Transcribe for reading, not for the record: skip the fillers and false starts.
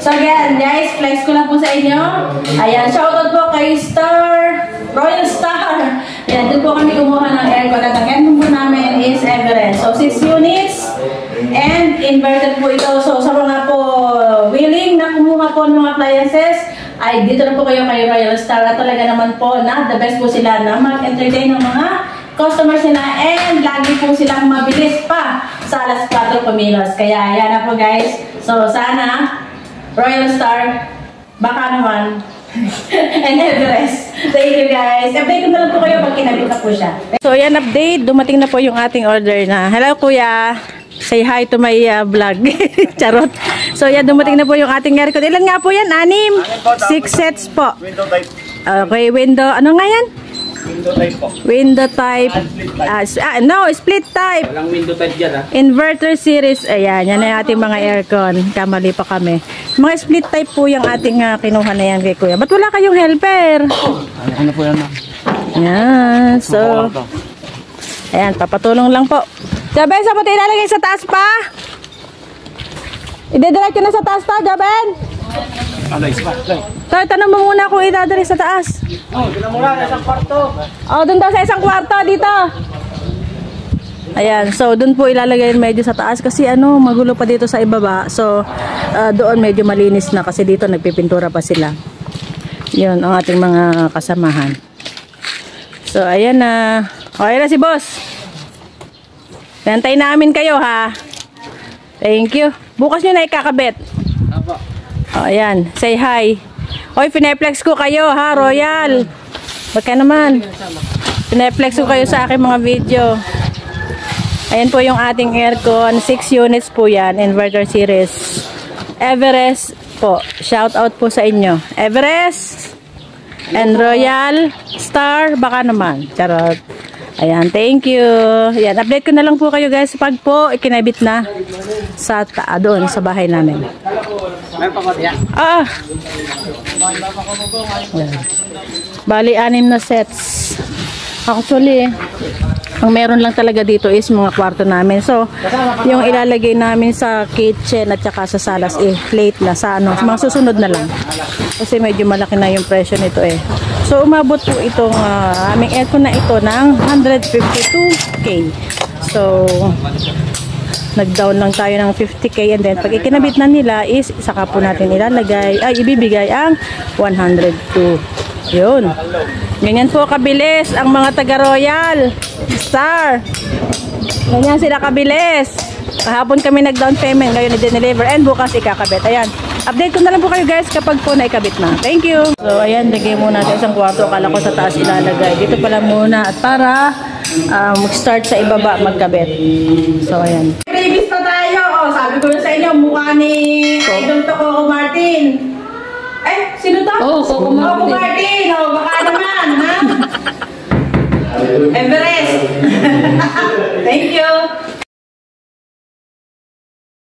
So again, guys, flex ko lang po sa inyo. Ayan, shoutout po kay Royal Star. Ayan, doon po kami kumuha ng aircon. At ang aircon po namin is Everest. So 6 units and inverted po ito. So sa mga po willing na kumuha po ng mga appliances, ay dito na po kayo kay Royal Star. At talaga naman po na the best po sila na mag-entertain ng mga customers nila and lagi po silang mabilis pa sa alas 4 kumilos. Kaya ayan na po guys. So sana Royal Star, baka naman, and Everest. Thank you guys. Update ko na lang po kayo pag kinabit na po siya. So yan, update. Dumating na po yung ating order na. Hello kuya. Say hi to my vlog. Charot. So yan, dumating na po yung ating aircon. Ilan nga po yan? 6? 6 sets po. Window type. Okay, window. Ano nga yan? Window type po. Window type. No, split type. Walang window type dyan ha. Inverter series. Ayan, yan ang ating mga aircon. Kamali pa kami. Mga split type po yung ating kinuha na yan kay kuya. Ba't wala kayong helper? Ano po yan? Ayan. So, ayan, papatulong lang po. Jaben, saan mo ito ilalagay sa taas pa? Idediretso na sa taas ta, Jaben? Tayo, tanong mo muna kung idadari sa taas. Doon muna sa isang kwarto. Doon daw sa isang kwarto, dito. Ayan, so doon po ilalagay medyo sa taas kasi magulo pa dito sa ibaba. So, doon medyo malinis na kasi dito nagpipintura pa sila. Yun, ang ating mga kasamahan. So, ayan na. Okay na si boss. Nantay namin kayo ha. Thank you. Bukas nyo na ikakabit. Ayan, say hi. Oy, pineplex ko kayo ha, Royal. Baka naman. Pineplex ko kayo sa aking mga video. Ayan po yung ating aircon. 6 units po yan. Inverter series. Everest po. Shout out po sa inyo. Everest and Royal Star. Baka naman. Charot. Ayan, thank you. Ayan, update ko na lang po kayo guys pag po ikinabit na sa doon sa bahay namin. Bali, 6 na sets. Actually, ang meron lang talaga dito is mga kwarto namin. So, yung ilalagay namin sa kitchen at saka sa salas plate na sa mga susunod na lang. Kasi medyo malaki na yung presyo nito eh. So, umabot po itong aming aircon na ito ng 152K. So, nag-down lang tayo ng 50K and then pag ikinabit na nila is saka po natin ibibigay ang 102. Yun. Ganyan po kabilis ang mga taga-Royal Star. Ganyan sila kabilis. Kahapon kami nag-down payment, ngayon i-deliver and bukas ikakabit. Ayan. Update ko na lang po kayo guys kapag po naikabit na. Thank you. So ayan, lagay muna natin isang kwarto. Akala ko sa taas ilalagay. Dito pala muna at para mag-start sa ibaba magkabit. So ayan. Previous pa tayo. Sabi ko na sa inyo, mukha ni Idol to Coco Martin. Sino to? Coco Martin. Baka naman, ha? Everest.